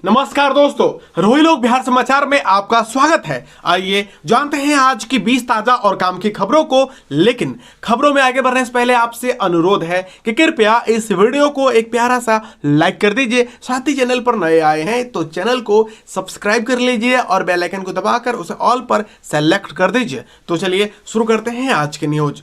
नमस्कार दोस्तों, रोहिलोक बिहार समाचार में आपका स्वागत है। आइए जानते हैं आज की 20 ताजा और काम की खबरों को। लेकिन खबरों में आगे बढ़ने से पहले आपसे अनुरोध है कि कृपया इस वीडियो को एक प्यारा सा लाइक कर दीजिए। साथ ही चैनल पर नए आए हैं तो चैनल को सब्सक्राइब कर लीजिए और बेल आइकन को दबाकर उसे ऑल पर सेलेक्ट कर दीजिए। तो चलिए शुरू करते हैं आज के न्यूज।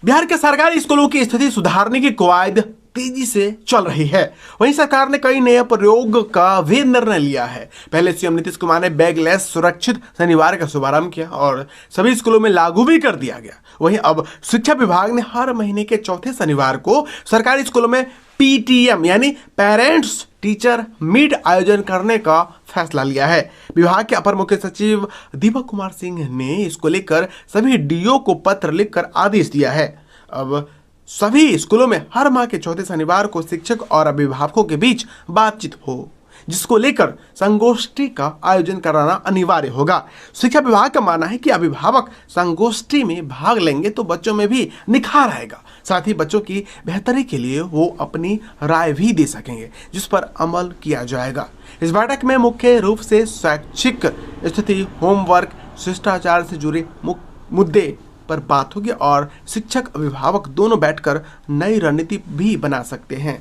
बिहार के सरकारी स्कूलों की स्थिति सुधारने की कवायद तेजी से चल रही है। वहीं सरकार ने कई नए प्रयोग का भी निर्णय लिया है। पहले सीएम नीतीश कुमार ने बैगलेस सुरक्षित शनिवार का शुभारंभ किया और सभी स्कूलों में लागू भी कर दिया गया। वहीं अब शिक्षा विभाग ने हर महीने के चौथे शनिवार को सरकारी स्कूलों में पीटीएम यानी पेरेंट्स टीचर मीट आयोजन करने का फैसला लिया है। विभाग के अपर मुख्य सचिव दीपक कुमार सिंह ने इसको लेकर सभी डीओ को पत्र लिखकर आदेश दिया है। अब सभी स्कूलों में हर माह के चौथे शनिवार को शिक्षक और अभिभावकों के बीच बातचीत हो, जिसको लेकर संगोष्ठी का आयोजन कराना अनिवार्य होगा। शिक्षा विभाग का मानना है कि अभिभावक संगोष्ठी में भाग लेंगे तो बच्चों में भी निखार आएगा। साथ ही बच्चों की बेहतरी के लिए वो अपनी राय भी दे सकेंगे, जिस पर अमल किया जाएगा। इस बैठक में मुख्य रूप से शैक्षिक स्थिति, होमवर्क, शिष्टाचार से जुड़े मुद्दे पर बात होगी और शिक्षक अभिभावक दोनों बैठकर नई रणनीति भी बना सकते हैं।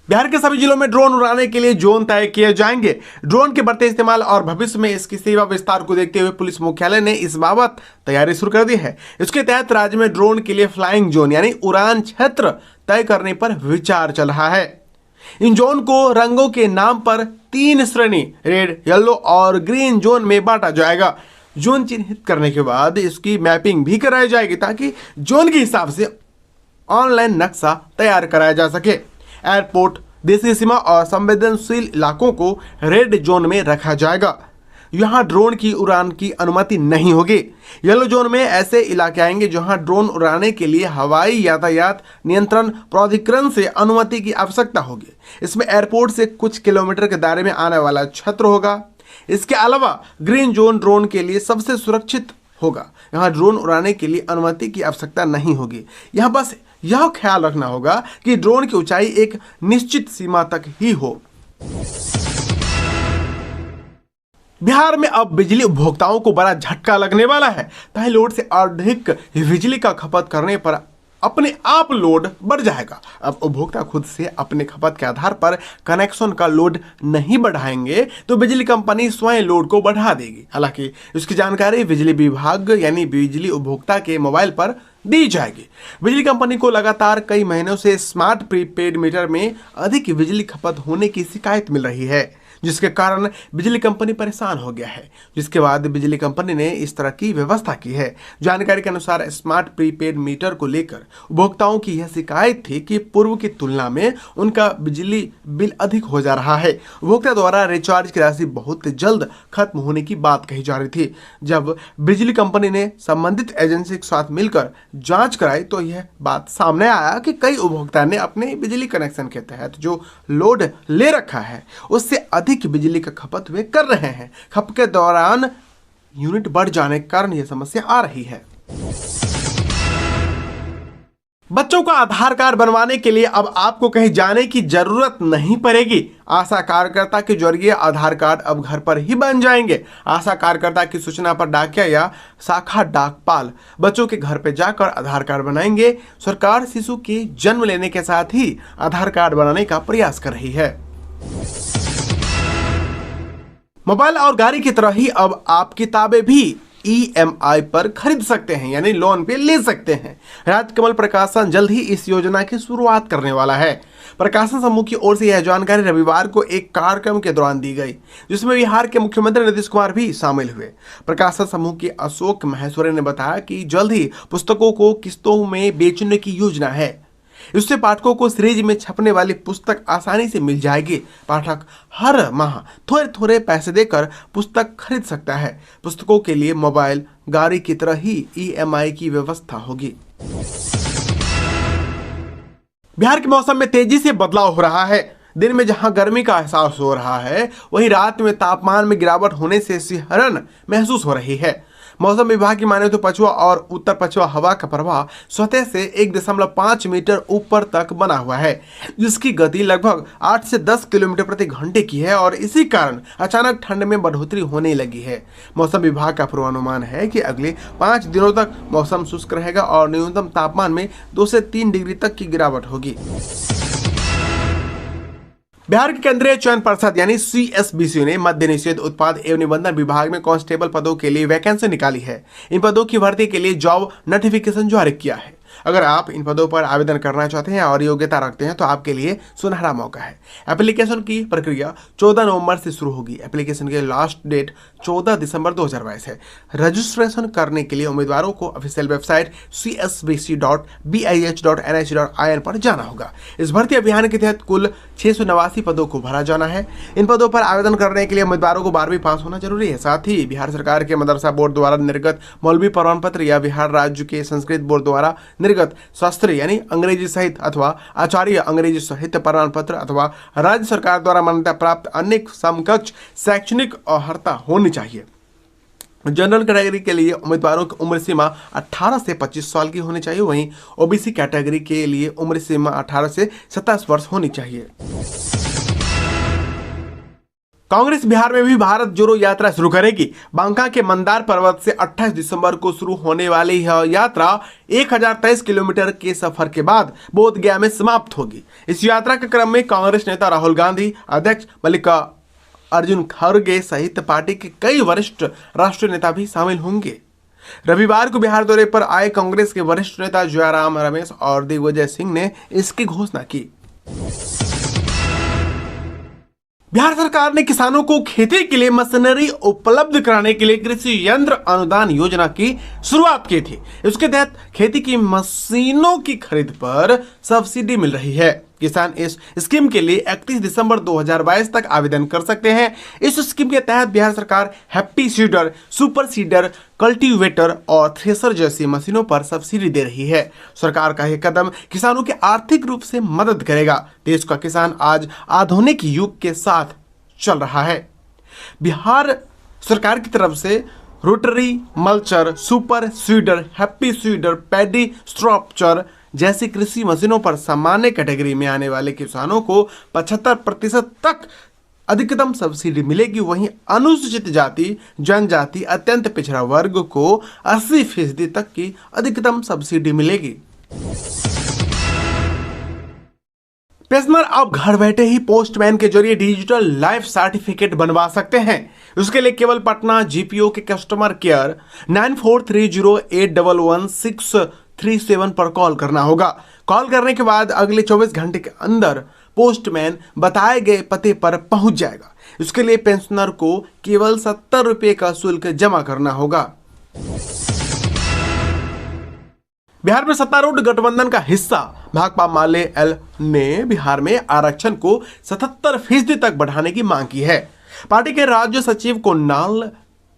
बिहार के सभी जिलों में ड्रोन उड़ाने के लिए जोन तय किए जाएंगे। ड्रोन के बढ़ते इस्तेमाल और भविष्य में इसकी सेवा विस्तार को देखते हुए पुलिस मुख्यालय ने इस बाबत तैयारी शुरू कर दी है। इसके तहत राज्य में ड्रोन के लिए फ्लाइंग जोन यानी उड़ान क्षेत्र तय करने पर विचार चल रहा है। इन जोन को रंगों के नाम पर 3 श्रेणी रेड, येलो और ग्रीन जोन में बांटा जाएगा। जोन चिन्हित करने के बाद इसकी मैपिंग भी कराई जाएगी ताकि जोन के हिसाब से ऑनलाइन नक्शा तैयार कराया जा सके। एयरपोर्ट, देशी सीमा और संवेदनशील इलाकों को रेड जोन में रखा जाएगा। यहां ड्रोन की उड़ान की अनुमति नहीं होगी। येलो जोन में ऐसे इलाके आएंगे जहां ड्रोन उड़ाने के लिए हवाई यातायात नियंत्रण प्राधिकरण से अनुमति की आवश्यकता होगी। इसमें एयरपोर्ट से कुछ किलोमीटर के दायरे में आने वाला क्षेत्र होगा। इसके अलावा ग्रीन जोन ड्रोन के लिए सबसे सुरक्षित होगा। यहाँ ड्रोन उड़ाने के लिए अनुमति की आवश्यकता नहीं होगी। यहाँ बस यह ख्याल रखना होगा कि ड्रोन की ऊंचाई एक निश्चित सीमा तक ही हो। बिहार में अब बिजली उपभोक्ताओं को बड़ा झटका लगने वाला है। तय लोड से अधिक बिजली का खपत करने पर अपने आप लोड बढ़ जाएगा। अब उपभोक्ता खुद से अपने खपत के आधार पर कनेक्शन का लोड नहीं बढ़ाएंगे तो बिजली कंपनी स्वयं लोड को बढ़ा देगी। हालांकि इसकी जानकारी बिजली विभाग यानी बिजली उपभोक्ता के मोबाइल पर दी जाएगी। बिजली कंपनी को लगातार कई महीनों से स्मार्ट प्रीपेड मीटर में अधिक बिजली खपत होने की शिकायत मिल रही है, जिसके कारण बिजली कंपनी परेशान हो गया है। जिसके बाद बिजली कंपनी ने इस तरह की व्यवस्था की है। जानकारी के अनुसार स्मार्ट प्रीपेड मीटर को लेकर उपभोक्ताओं की यह शिकायत थी कि पूर्व की तुलना में उनका बिजली बिल अधिक हो जा रहा है। उपभोक्ता द्वारा रिचार्ज की राशि बहुत जल्द खत्म होने की बात कही जा रही थी। जब बिजली कंपनी ने संबंधित एजेंसी के साथ मिलकर जांच कराई तो यह बात सामने आया कि कई उपभोक्ता ने अपने बिजली कनेक्शन के तहत जो लोड ले रखा है उससे अधिक बिजली का खपत वे कर रहे हैं। खपत के दौरान यूनिट बढ़ जाने के कारण यह समस्या आ रही है। बच्चों का आधार कार्ड बनवाने के लिए अब आपको कहीं जाने की जरूरत नहीं पड़ेगी। आशा कार्यकर्ता के जरिए आधार कार्ड अब घर पर ही बन जाएंगे। आशा कार्यकर्ता की सूचना पर डाकिया या शाखा डाकपाल बच्चों के घर पर जाकर आधार कार्ड बनाएंगे। सरकार शिशु के जन्म लेने के साथ ही आधार कार्ड बनाने का प्रयास कर रही है। मोबाइल और गाड़ी की तरह ही अब आप किताबें भी EMI पर खरीद सकते हैं यानी लोन पे ले सकते हैं। राजकमल प्रकाशन जल्द ही इस योजना की शुरुआत करने वाला है। प्रकाशन समूह की ओर से यह जानकारी रविवार को एक कार्यक्रम के दौरान दी गई, जिसमें बिहार के मुख्यमंत्री नीतीश कुमार भी शामिल हुए। प्रकाशन समूह के अशोक महेश्वरी ने बताया कि जल्द ही पुस्तकों को किस्तों में बेचने की योजना है। इससे पाठकों को सीरीज में छपने वाली पुस्तक आसानी से मिल जाएगी। पाठक हर माह थोड़े थोड़े पैसे देकर पुस्तक खरीद सकता है। पुस्तकों के लिए मोबाइल, गाड़ी की तरह ही EMI की व्यवस्था होगी। बिहार के मौसम में तेजी से बदलाव हो रहा है। दिन में जहां गर्मी का एहसास हो रहा है, वहीं रात में तापमान में गिरावट होने से सिहरन महसूस हो रही है। मौसम विभाग की माने तो पछुआ और उत्तर पछुआ हवा का प्रवाह सतह से 1.5 मीटर ऊपर तक बना हुआ है, जिसकी गति लगभग 8 से 10 किलोमीटर प्रति घंटे की है और इसी कारण अचानक ठंड में बढ़ोतरी होने लगी है। मौसम विभाग का पूर्वानुमान है कि अगले 5 दिनों तक मौसम शुष्क रहेगा और न्यूनतम तापमान में 2 से 3 डिग्री तक की गिरावट होगी। बिहार के केंद्रीय चयन पर्षद यानी CSBC ने मद्य निषेध उत्पाद एवं निबंधन विभाग में कांस्टेबल पदों के लिए वैकेंसी निकाली है। इन पदों की भर्ती के लिए जॉब नोटिफिकेशन जारी किया है। अगर आप इन पदों पर आवेदन करना चाहते हैं और योग्यता रखते हैं तो आपके लिए सुनहरा मौका है। एप्लीकेशन की प्रक्रिया 14 नवंबर से शुरू होगी। एप्लीकेशन की लास्ट डेट 14 दिसंबर 2022 है। रजिस्ट्रेशन करने के लिए उम्मीदवारों को ऑफिशियल वेबसाइट csbc.bih.nih.in पर जाना होगा। इस भर्ती अभियान के तहत कुल 689 पदों को भरा जाना है। इन पदों पर आवेदन करने के लिए उम्मीदवारों को 12वीं पास होना जरूरी है। साथ ही बिहार सरकार के मदरसा बोर्ड द्वारा निर्गत मौलवी प्रमाण पत्र या बिहार राज्य के संस्कृत बोर्ड द्वारा निर्गत शास्त्री यानी अंग्रेजी सहित अथवा आचार्य अंग्रेजी साहित्य प्रमाण पत्र अथवा राज्य सरकार द्वारा मान्यता प्राप्त अन्य समकक्ष शैक्षणिक अर्हता होनी चाहिए। जनरल कैटेगरी के लिए उम्मीदवारों की उम्र सीमा 18 से 25 साल की होनी चाहिए। वहीं ओबीसी कैटेगरी के लिए उम्र सीमा 18 से 27 वर्ष होनी चाहिए। कांग्रेस बिहार में भी भारत जोड़ो यात्रा शुरू करेगी। बांका के मंदार पर्वत से 28 दिसंबर को शुरू होने वाली यह यात्रा 1023 किलोमीटर के सफर के बाद बोधगया में समाप्त होगी। इस यात्रा के क्रम में कांग्रेस नेता राहुल गांधी, अध्यक्ष मल्लिकार्जुन खड़गे सहित पार्टी के कई वरिष्ठ राष्ट्रीय नेता भी शामिल होंगे। रविवार को बिहार दौरे पर आए कांग्रेस के वरिष्ठ नेता जयराम रमेश और दिग्विजय सिंह ने इसकी घोषणा की। बिहार सरकार ने किसानों को खेती के लिए मशीनरी उपलब्ध कराने के लिए कृषि यंत्र अनुदान योजना की शुरुआत की थी। इसके तहत खेती की मशीनों की खरीद पर सब्सिडी मिल रही है। किसान इस स्कीम के लिए 31 दिसंबर 2022 तक आवेदन कर सकते हैं। इस स्कीम के तहत बिहार सरकार happy seeder, super seeder, cultivator और थ्रेसर जैसी मशीनों पर सब्सिडी दे रही है। सरकार का यह कदम किसानों के आर्थिक रूप से मदद करेगा। देश का किसान आज आधुनिक युग के साथ चल रहा है। बिहार सरकार की तरफ से rotary mulcher, super seeder, happy seeder, paddy straw chopper जैसी कृषि मशीनों पर सामान्य कैटेगरी में आने वाले किसानों को 75% तक अधिकतम सब्सिडी मिलेगी। वहीं अनुसूचित जाति, जनजाति, अत्यंत पिछड़ा वर्ग को 80% तक की अधिकतम सब्सिडी मिलेगी। पेंशनर अब घर बैठे ही पोस्टमैन के जरिए डिजिटल लाइफ सर्टिफिकेट बनवा सकते हैं। उसके लिए केवल पटना GPO के कस्टमर केयर 9430811637 पर कॉल करना होगा। कॉल करने के बाद अगले 24 घंटे के अंदर पोस्टमैन बताए गए पते पर पहुंच जाएगा। इसके लिए पेंशनर को केवल 70 रुपये का शुल्क जमा करना होगा। बिहार में सत्तारूढ़ गठबंधन का हिस्सा भाकपा माले एल ने बिहार में आरक्षण को 77% तक बढ़ाने की मांग की है। पार्टी के राज्य सचिव कुणाल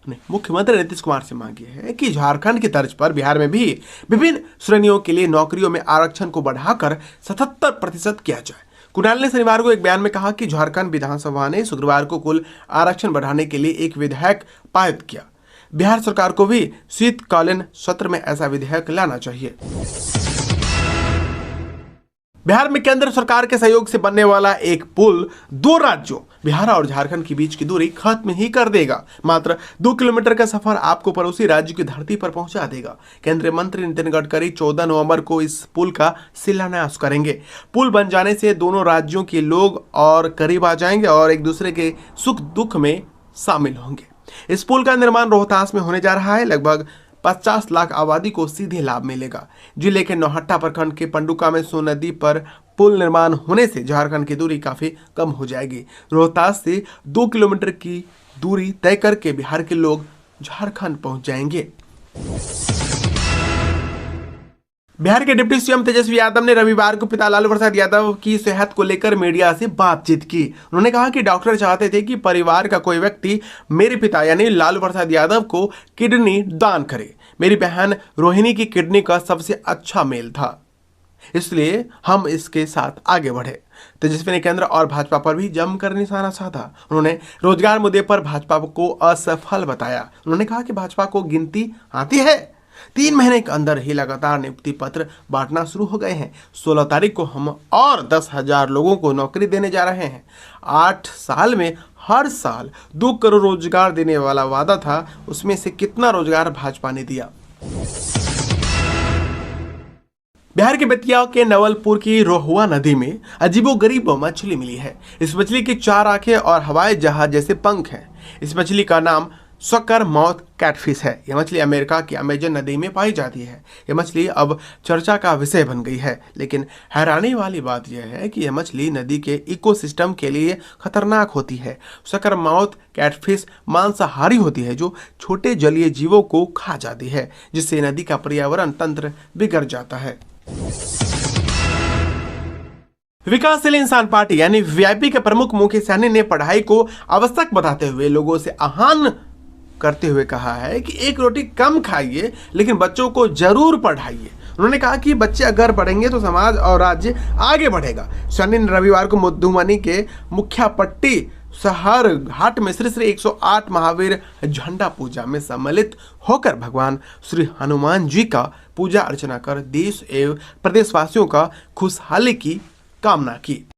ने मुख्यमंत्री नीतीश कुमार से मांगी है कि झारखंड की तर्ज पर बिहार में भी विभिन्न श्रेणियों के लिए नौकरियों में आरक्षण को बढ़ाकर 77% किया जाए। कुणाल ने शनिवार को एक बयान में कहा कि झारखंड विधानसभा ने शुक्रवार को कुल आरक्षण बढ़ाने के लिए एक विधेयक पारित किया। बिहार सरकार को भी शीतकालीन सत्र में ऐसा विधेयक लाना चाहिए। बिहार में केंद्र सरकार के सहयोग से बनने वाला एक पुल 2 राज्यों बिहार और झारखंड के बीच की दूरी खत्म ही कर देगा। मात्र 2 किलोमीटर का सफर आपको पड़ोसी राज्य की धरती पर पहुंचा देगा। केंद्रीय मंत्री नितिन गडकरी 14 नवंबर को इस पुल का शिलान्यास करेंगे। पुल बन जाने से दोनों राज्यों के लोग और करीब आ जाएंगे और एक दूसरे के सुख दुख में शामिल होंगे। इस पुल का निर्माण रोहतास में होने जा रहा है। लगभग 50 लाख आबादी को सीधे लाभ मिलेगा। जिले के नौहट्टा प्रखंड के पंडुका में सोन नदी पर पुल निर्माण होने से झारखंड की दूरी काफी कम हो जाएगी। रोहतास से 2 किलोमीटर की दूरी तय करके बिहार के लोग झारखंड पहुंच जाएंगे। बिहार के डिप्टी सीएम तेजस्वी यादव ने रविवार को पिता लालू प्रसाद यादव की सेहत को लेकर मीडिया से बातचीत की। उन्होंने कहा कि डॉक्टर चाहते थे कि परिवार का कोई व्यक्ति मेरे पिता यानी लालू प्रसाद यादव को किडनी दान करे। मेरी बहन रोहिणी की किडनी का सबसे अच्छा मेल था। इसलिए हम इसके साथ आगे बढ़े। तेजस्वी ने केंद्र और भाजपा पर भी जमकर निशाना साधा। उन्होंने रोजगार मुद्दे पर भाजपा को असफल बताया। उन्होंने कहा कि भाजपा को गिनती आती है। 3 महीने के अंदर ही लगातार नियुक्ति पत्र बांटना शुरू हो गए हैं। 16 तारीख को हम और 10,000 लोगों को नौकरी देने जा रहे हैं। 8 साल में हर साल 2 करोड़ रोजगार देने वाला वादा था, उसमें से कितना रोजगार भाजपा ने दिया? बिहार के बेतिया के नवलपुर की रोहुआ नदी में अजीबोगरीब मछली मिली है। इस मछली की 4 आंखें और हवाई जहाज जैसे पंख हैं। इस मछली का नाम सकर माउथ कैटफिश है। यह मछली अमेरिका की अमेजन नदी में पाई जाती है। यह मछली अब चर्चा का विषय बन गई है। लेकिन हैरानी वाली बात यह है कि यह मछली नदी के इकोसिस्टम के लिए खतरनाक होती है। सकर माउथ कैटफिश मांसाहारी होती है, जो छोटे जलीय जीवों को खा जाती है, जिससे नदी का पर्यावरण तंत्र बिगड़ जाता है। विकासशील इंसान पार्टी यानी वीआईपी के प्रमुख मुकेश सहनी ने पढ़ाई को आवश्यक बताते हुए लोगों से आह्वान करते हुए कहा है कि 1 रोटी कम खाइए, लेकिन बच्चों को जरूर पढ़ाइए। उन्होंने कहा कि बच्चे अगर पढ़ेंगे तो समाज और राज्य आगे बढ़ेगा। सहनी ने रविवार को मधुबनी के मुखियापट्टी शहर घाट में श्री श्री 108 महावीर झंडा पूजा में सम्मिलित होकर भगवान श्री हनुमान जी का पूजा अर्चना कर देश एवं प्रदेशवासियों का खुशहाली की कामना की।